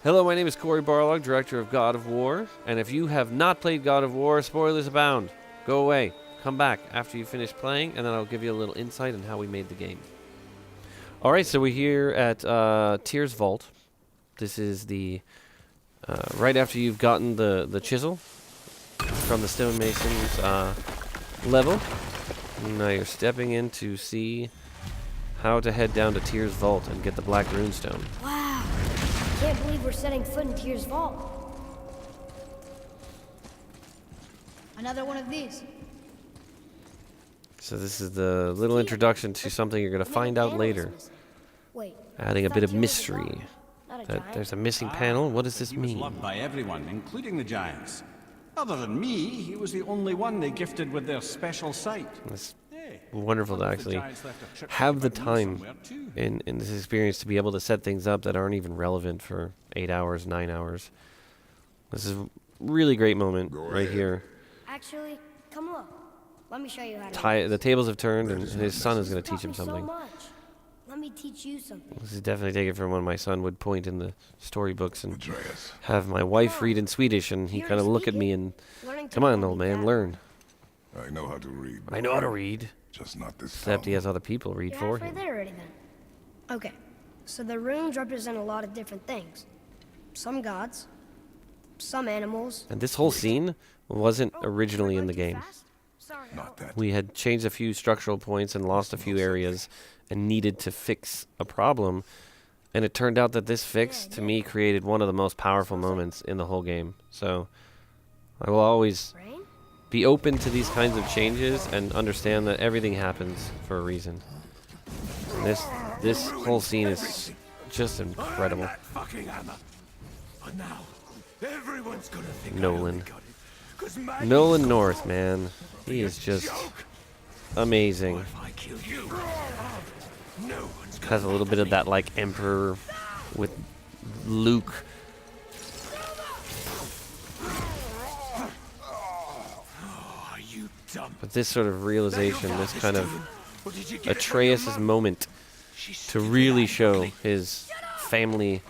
Hello, my name is Corey Barlog, director of God of War, and if you have not played God of War, spoilers abound. Go away. Come back after you finish playing, and then I'll give you a little insight on how we made the game. Alright, so we're here at Tyr's Vault. This is the right after you've gotten the chisel from the stonemason's level. Now you're stepping in to see how to head down to Tyr's Vault and get the black runestone. Wow! Can't believe we're setting foot in Tyr's Vault. Another one of these. So this is the little introduction to something you're going to find out later. Wait, Adding a bit of mystery. That there's a missing panel. What does this He was mean? loved by everyone, including the giants. Other than me, he was the only one they gifted with their special sight. It's wonderful to actually have the time in this experience to be able to set things up that aren't even relevant for 8 hours, 9 hours. This is a really great moment right here. actually, come look. Let me show you how to. The tables have turned, and his son is going to teach him So something. much. Let me teach you something. This is definitely taken from when my son would point in the storybooks and have my wife read in Swedish, and he kind of look at me and, come on, old man, learn. I know how to read. I know how to read. Just not this Except he tongue. has other people read You're for halfway him. there already then. Okay, so the runes represent a lot of different things. Some gods, some animals. And this whole scene wasn't originally in the game. Not that. We had changed a few structural points and lost a few areas and needed to fix a problem. And it turned out that this fix, to me, created one of the most powerful moments in the whole game. So I will always Rain? be open to these kinds of changes and understand that everything happens for a reason. And this whole scene is just incredible. Fucking hammer. But now, everyone's gonna think Nolan. I got it. 'Cause Maggie Nolan North, man. He is just amazing. if I kill you, no one's gonna Has a little bit of that, like, Emperor with Luke. Are you dumb? But this sort of realization, this kind of Or did you get it from your Atreus' mum? moment She's to stupid really and show ugly. his family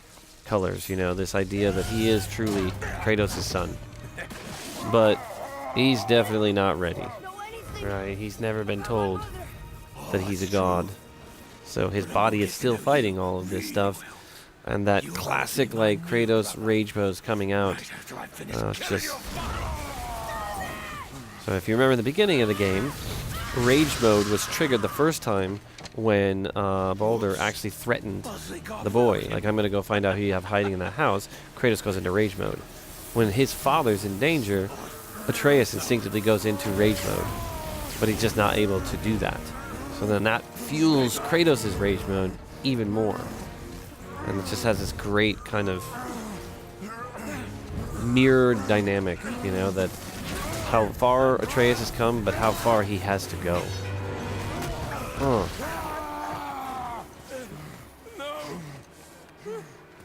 colors, you know, this idea that he is truly Kratos' son. But he's definitely not ready, right? He's never been told that he's a god. So his body is still fighting all of this stuff. And that classic, like, Kratos rage pose coming out. Right after I finish It's killing just... your father. So if you remember the beginning of the game, rage mode was triggered the first time when Baldur actually threatened the boy. Like, I'm going to go find out who you have hiding in that house. Kratos goes into rage mode. When his father's in danger, Atreus instinctively goes into rage mode. But he's just not able to do that. So then that fuels Kratos' rage mode even more. And it just has this great kind of mirrored dynamic, you know, that how far Atreus has come, but how far he has to go. Oh.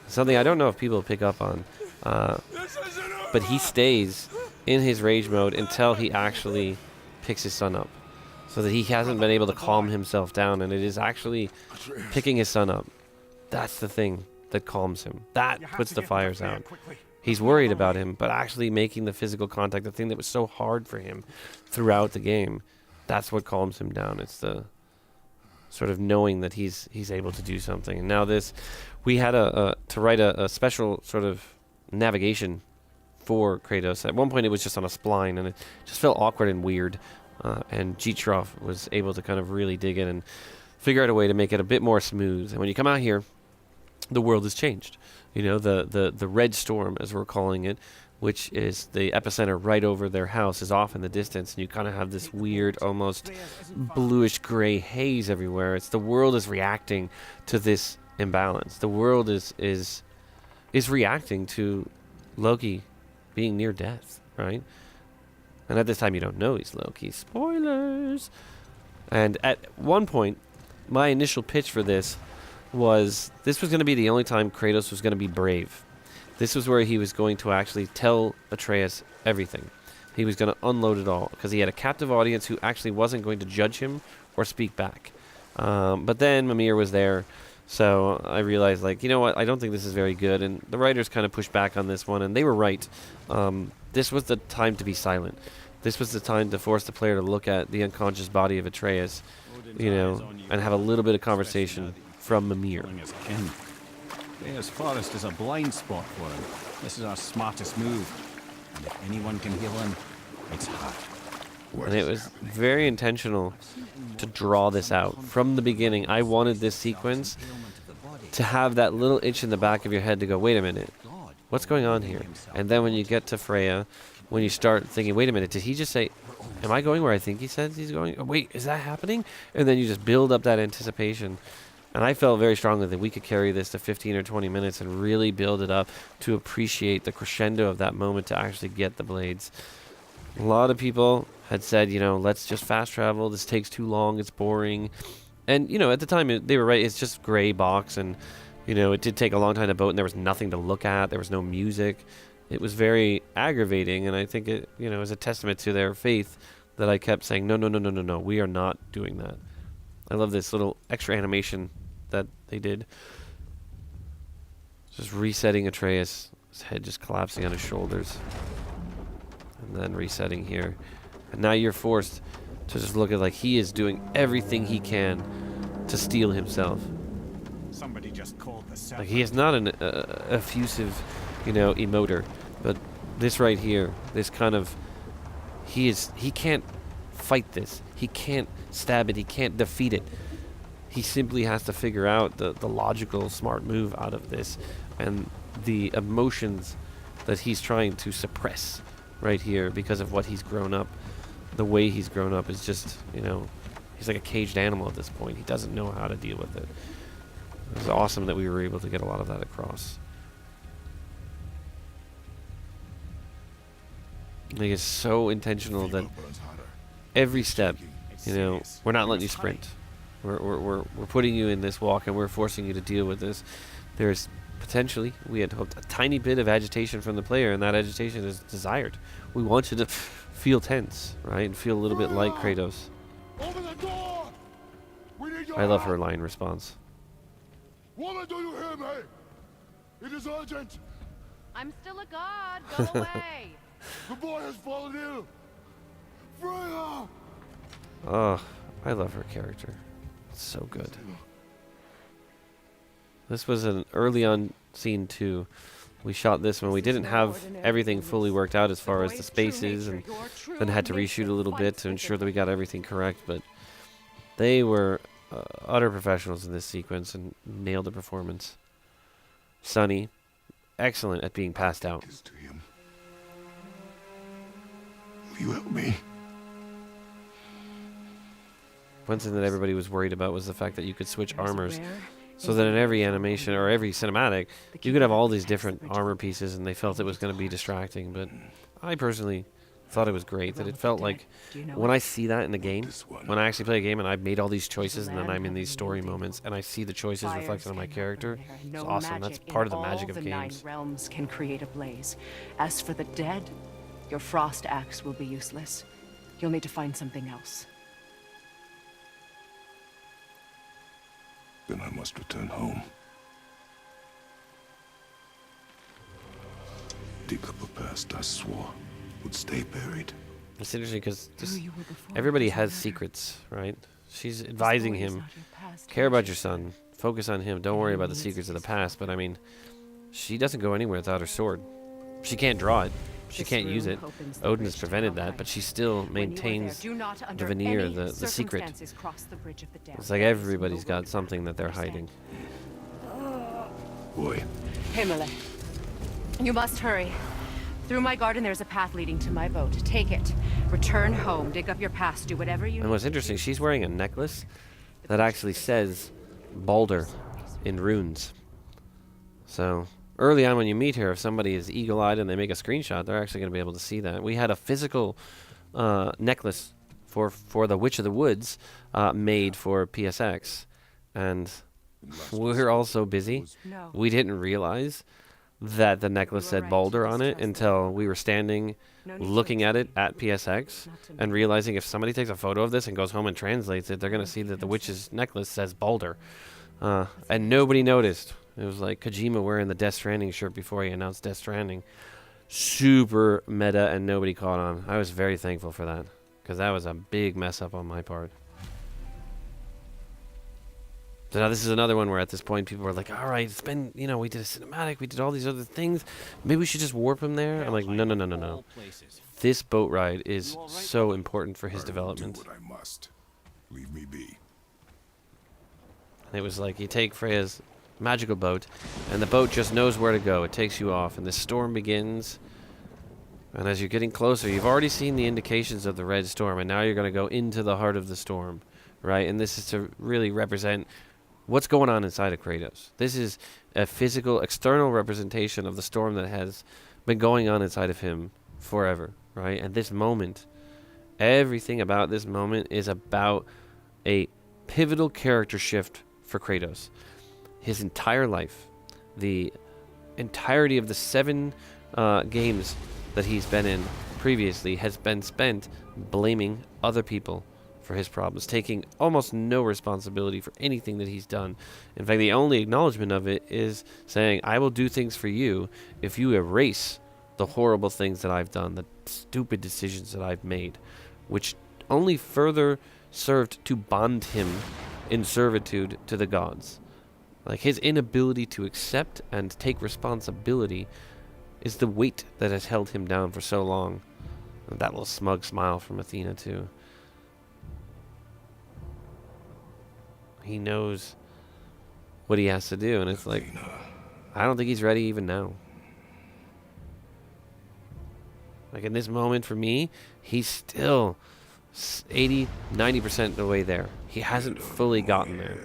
Something I don't know if people pick up on, but he stays in his rage mode until he actually picks his son up. So that he hasn't been able to calm himself down, and it is actually picking his son up. That's the thing that calms him. That puts the fires out. He's worried about him, but actually making the physical contact, the thing that was so hard for him throughout the game, that's what calms him down. It's the sort of knowing that he's able to do something. And now this, we had to write a special sort of navigation for Kratos. At one point it was just on a spline, and it just felt awkward and weird. And G-Troff was able to kind of really dig in and figure out a way to make it a bit more smooth. And when you come out here, the world has changed. You know, the red storm, as we're calling it, which is the epicenter right over their house, is off in the distance, and you kind of have this weird, almost bluish-gray haze everywhere. It's the world is reacting to this imbalance. The world is reacting to Loki being near death, right? And at this time, you don't know he's Loki. Spoilers! And at one point, my initial pitch for this was going to be the only time Kratos was going to be brave. This was where he was going to actually tell Atreus everything. He was going to unload it all, because he had a captive audience who actually wasn't going to judge him or speak back. But then Mimir was there, So I realized, like, you know what, I don't think this is very good, and the writers kind of pushed back on this one, and they were right. This was the time to be silent. This was the time to force the player to look at the unconscious body of Atreus, you know, and have a little bit of conversation from Mimir. Freya's forest is a blind spot for him. This is our smartest move. And if anyone can heal him, it's her. And it was very intentional to draw this out. From the beginning, I wanted this sequence to have that little itch in the back of your head to go, wait a minute, what's going on here? And then when you get to Freya, when you start thinking, wait a minute, did he just say, am I going where I think he says he's going? Oh, wait, is that happening? And then you just build up that anticipation. And I felt very strongly that we could carry this to 15 or 20 minutes and really build it up to appreciate the crescendo of that moment to actually get the blades. A lot of people had said, you know, let's just fast travel. This takes too long. It's boring. And, you know, at the time, they were right. It's just gray box. And, you know, it did take a long time to boat, and there was nothing to look at. There was no music. It was very aggravating. And I think it, you know, is a testament to their faith that I kept saying, no, no, no, no, no, no. We are not doing that. I love this little extra animation that they did. Just resetting Atreus, his head just collapsing on his shoulders. And then resetting here. And now you're forced to just look at like he is doing everything he can to steal himself. Somebody just called the Like he is not an effusive, you know, emoter, but this right here, this kind of, he can't fight this. He can't stab it. He can't defeat it. He simply has to figure out the logical, smart move out of this, and the emotions that he's trying to suppress right here because of what he's grown up. The way he's grown up is just, you know, he's like a caged animal at this point. He doesn't know how to deal with it. It was awesome that we were able to get a lot of that across. Like, it's so intentional that every step, you know, we're not letting you sprint. We're putting you in this walk, and we're forcing you to deal with this. There's potentially, we had hoped, a tiny bit of agitation from the player, and that agitation is desired. We want you to feel tense, right, and feel a little bit like Kratos. Open the door! We need your I love help! her line response. Woman, do you hear me? It is urgent. I'm still a god. Go away. The boy has fallen ill. Freya! Oh, I love her character. It's so good. This was an early on scene too. We shot this when we didn't have everything fully worked out as far as the spaces, and then had to reshoot a little bit to ensure that we got everything correct, but they were utter professionals in this sequence and nailed the performance. Sonny, excellent at being passed out. To him. Will you help me? One thing that everybody was worried about was the fact that you could switch armors, so that in every animation or every cinematic, you could have all these different armor pieces, and they felt it was going to be distracting. But I personally thought it was great, that it felt like when I see that in the game, when I actually play a game and I've made all these choices and then I'm in these story moments and I see the choices reflected on my character, it's awesome. That's part of the magic of games. 9 realms can create a blaze. As for the dead, your frost axe will be useless. You'll need to find something else. Then I must return home. Dig up a past I swore would stay buried. It's interesting because everybody has secrets, right? She's advising him, care about your son, focus on him, don't worry about the secrets of the past. But I mean, she doesn't go anywhere without her sword. She can't draw it. She can't use it. Odin has prevented that, but she still maintains the veneer, the secret. It's like everybody's got something that they're hiding. Boy. Himalay, you must hurry. Through my garden, there's a path leading to my boat. Take it. Return home. Dig up your past. Do whatever you. And what's interesting, she's wearing a necklace that actually says Balder in runes. So early on when you meet her, if somebody is eagle-eyed and they make a screenshot, they're actually going to be able to see that. We had a physical necklace for the Witch of the Woods made for PSX, and we're all so busy, we didn't realize that the necklace said Balder on it until we were standing looking at it at PSX and realizing if somebody takes a photo of this and goes home and translates it, they're going to see that the witch's necklace says Balder. And nobody noticed. It was like Kojima wearing the Death Stranding shirt before he announced Death Stranding. Super meta, and nobody caught on. I was very thankful for that, because that was a big mess up on my part. So now this is another one where at this point people were like, all right, it's been, you know, we did a cinematic, we did all these other things. Maybe we should just warp him there? I'm like, no. This boat ride is so important for his development. Do what I must. Leave me be. And it was like, you take Freya's magical boat, and the boat just knows where to go. It takes you off, and the storm begins. And as you're getting closer, you've already seen the indications of the red storm, and now you're going to go into the heart of the storm, right? And this is to really represent what's going on inside of Kratos. This is a physical, external representation of the storm that has been going on inside of him forever, right? And this moment, everything about this moment is about a pivotal character shift for Kratos. His entire life, the entirety of the 7 games that he's been in previously has been spent blaming other people for his problems, taking almost no responsibility for anything that he's done. In fact, the only acknowledgement of it is saying, I will do things for you if you erase the horrible things that I've done, the stupid decisions that I've made, which only further served to bond him in servitude to the gods. Like, his inability to accept and take responsibility is the weight that has held him down for so long. And that little smug smile from Athena, too. He knows what he has to do, and it's like, I don't think he's ready even now. Like, in this moment, for me, he's still 80, 90% the way there. He hasn't fully gotten there.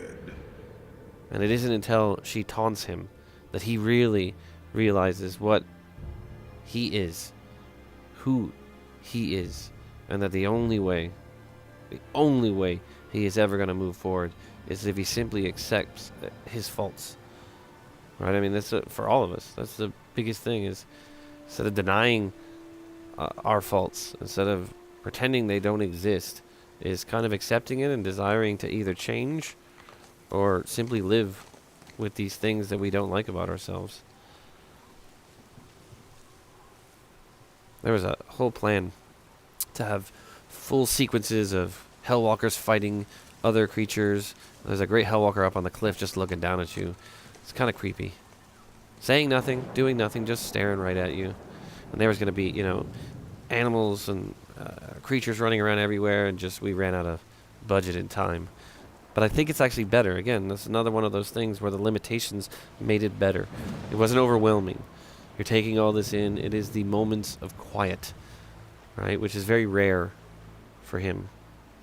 And it isn't until she taunts him that he really realizes what he is, who he is, and that the only way he is ever going to move forward is if he simply accepts his faults. Right? I mean, that's for all of us. That's the biggest thing, is instead of denying our faults, instead of pretending they don't exist, is kind of accepting it and desiring to either change or simply live with these things that we don't like about ourselves. There was a whole plan to have full sequences of Hellwalkers fighting other creatures. There's a great Hellwalker up on the cliff just looking down at you. It's kind of creepy. Saying nothing, doing nothing, just staring right at you. And there was going to be, you know, animals and creatures running around everywhere, and just we ran out of budget and time. But I think it's actually better. Again, that's another one of those things where the limitations made it better. It wasn't overwhelming. You're taking all this in. It is the moments of quiet, right? Which is very rare for him,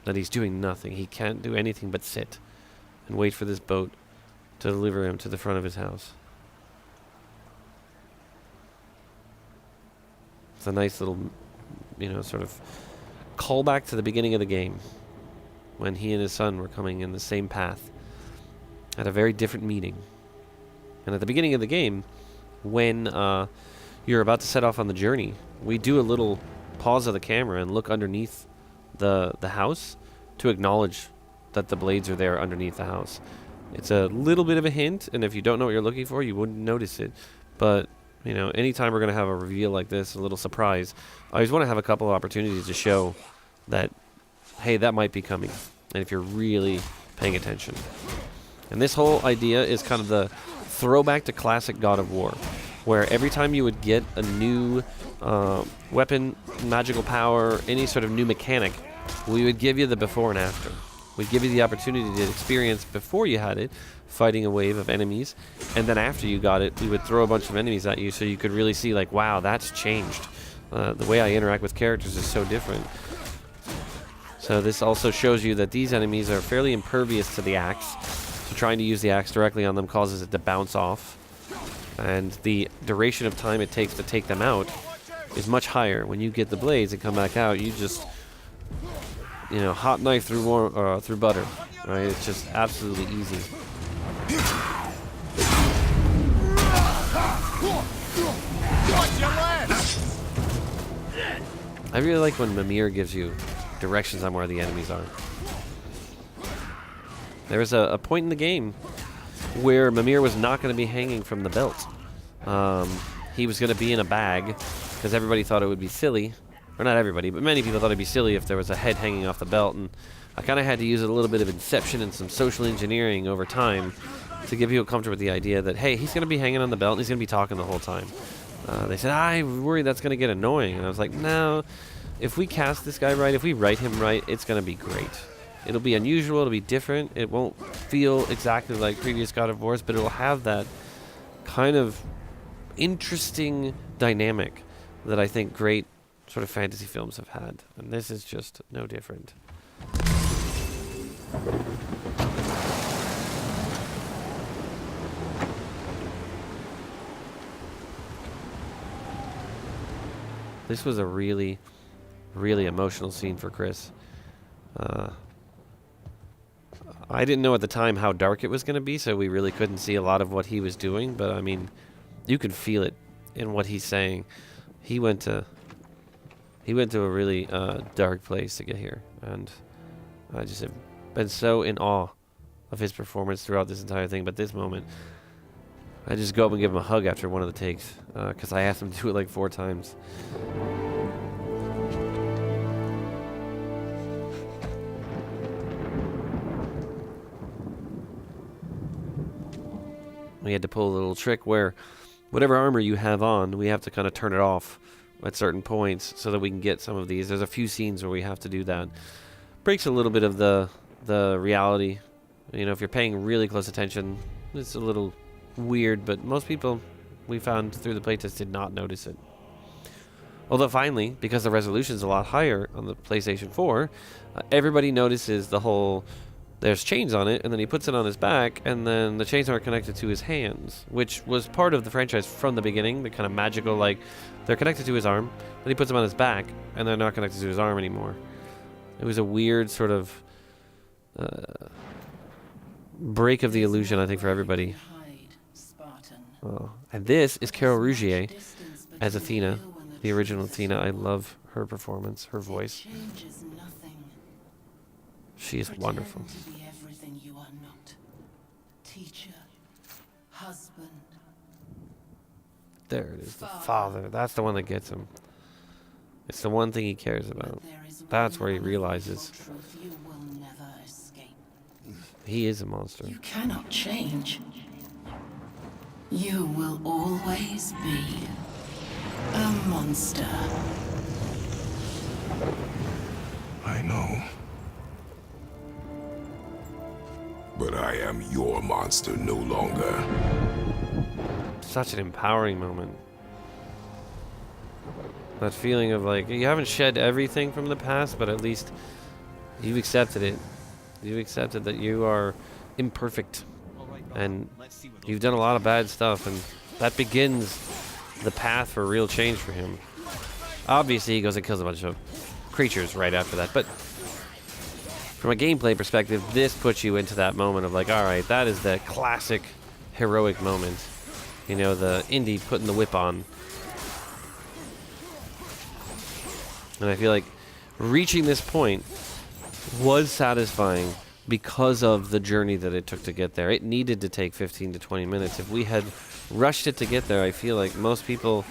that he's doing nothing. He can't do anything but sit and wait for this boat to deliver him to the front of his house. It's a nice little, you know, sort of callback to the beginning of the game, when he and his son were coming in the same path at a very different meeting. And at the beginning of the game, when you're about to set off on the journey, we do a little pause of the camera and look underneath the house to acknowledge that the blades are there underneath the house. It's a little bit of a hint, and if you don't know what you're looking for, you wouldn't notice it. But, you know, anytime we're going to have a reveal like this, a little surprise, I always want to have a couple of opportunities to show that, hey, that might be coming, and if you're really paying attention. And this whole idea is kind of the throwback to classic God of War, where every time you would get a new weapon, magical power, any sort of new mechanic, we would give you the before and after. We'd give you the opportunity to experience before you had it, fighting a wave of enemies, and then after you got it, we would throw a bunch of enemies at you so you could really see, like, wow, that's changed. The way I interact with characters is so different. So this also shows you that these enemies are fairly impervious to the axe, so trying to use the axe directly on them causes it to bounce off, and the duration of time it takes to take them out is much higher. When you get the blades and come back out, you just, you know, hot knife through butter, right? It's just absolutely easy. I really like when Mimir gives you directions on where the enemies are. There was a point in the game where Mimir was not going to be hanging from the belt. He was going to be in a bag because everybody thought it would be silly. Or not everybody, but many people thought it'd be silly if there was a head hanging off the belt. And I kind of had to use a little bit of inception and some social engineering over time to get people comfortable with the idea that, hey, he's going to be hanging on the belt and he's going to be talking the whole time. They said, I worry that's going to get annoying. And I was like, no, if we cast this guy right, if we write him right, it's going to be great. It'll be unusual, it'll be different. It won't feel exactly like previous God of Wars, but it'll have that kind of interesting dynamic that I think great sort of fantasy films have had. And this is just no different. This was a really, really emotional scene for Chris. I didn't know at the time how dark it was going to be, so we really couldn't see a lot of what he was doing. But I mean, you can feel it in what he's saying. He went to a really dark place to get here, and I just have been so in awe of his performance throughout this entire thing. But this moment, I just go up and give him a hug after one of the takes because I asked him to do it like 4 times. We had to pull a little trick where whatever armor you have on, we have to kind of turn it off at certain points so that we can get some of these. There's a few scenes where we have to do that. Breaks a little bit of the reality. You know, if you're paying really close attention, it's a little weird, but most people we found through the playtest did not notice it. Although finally, because the resolution's a lot higher on the PlayStation 4, everybody notices the whole... There's chains on it, and then he puts it on his back, and then the chains aren't connected to his hands, which was part of the franchise from the beginning, the kind of magical, like, they're connected to his arm, then he puts them on his back, and they're not connected to his arm anymore. It was a weird sort of break of the illusion, I think, for everybody. Oh. And this is Carol Rozier as Athena, the original Athena. I love her performance, her voice. She is wonderful. Everything you are not. Teacher, husband. There it is, the father. That's the one that gets him. It's the one thing he cares about. That's where he realizes You will never escape. he is a monster. You cannot change. You will always be a monster. I know. But I am your monster no longer. Such an empowering moment. That feeling of like, you haven't shed everything from the past, but at least you've accepted it. You've accepted that you are imperfect. And you've done a lot of bad stuff, and that begins the path for real change for him. Obviously, he goes and kills a bunch of creatures right after that, but from a gameplay perspective, this puts you into that moment of like, all right, that is the classic heroic moment. You know, the indie putting the whip on. And I feel like reaching this point was satisfying because of the journey that it took to get there. It needed to take 15 to 20 minutes. If we had rushed it to get there, I feel like most people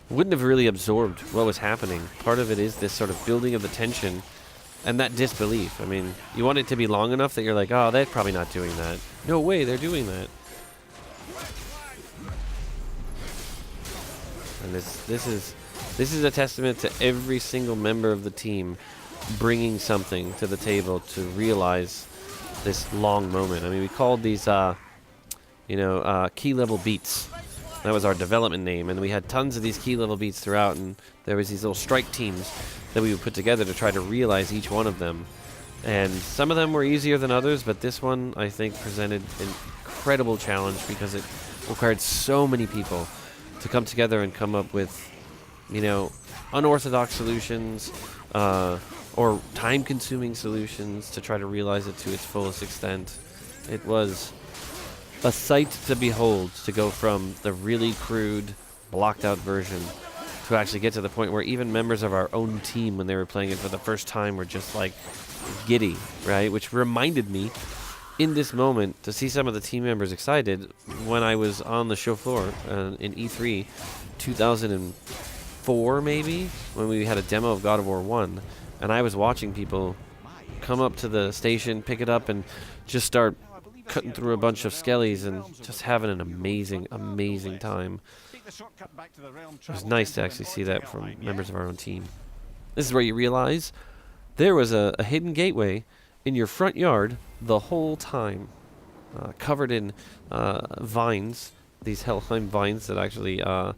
wouldn't have really absorbed what was happening. Part of it is this sort of building of the tension and that disbelief. I mean, you want it to be long enough that you're like, oh, they're probably not doing that. No way, they're doing that. And this is a testament to every single member of the team bringing something to the table to realize this long moment. I mean, we called these, key level beats. That was our development name, and we had tons of these key level beats throughout, and there was these little strike teams that we would put together to try to realize each one of them. And some of them were easier than others, but this one, I think, presented an incredible challenge because it required so many people to come together and come up with, unorthodox solutions, or time-consuming solutions to try to realize it to its fullest extent. It was a sight to behold to go from the really crude, blocked-out version to actually get to the point where even members of our own team, when they were playing it for the first time, were just like giddy, right? Which reminded me in this moment to see some of the team members excited when I was on the show floor in E3 2004 maybe, when we had a demo of God of War 1, and I was watching people come up to the station, pick it up, and just start cutting through a bunch of skellies and just having an amazing, amazing time. It was nice to actually see that from members of our own team. This is where you realize there was a hidden gateway in your front yard the whole time, covered in vines, these Helheim vines that actually are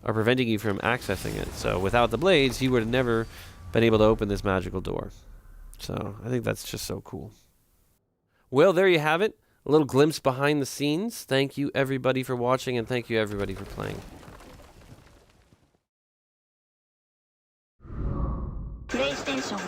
preventing you from accessing it. So without the blades, you would have never been able to open this magical door. So I think that's just so cool. Well, there you have it. A little glimpse behind the scenes. Thank you everybody for watching, and thank you everybody for playing. PlayStation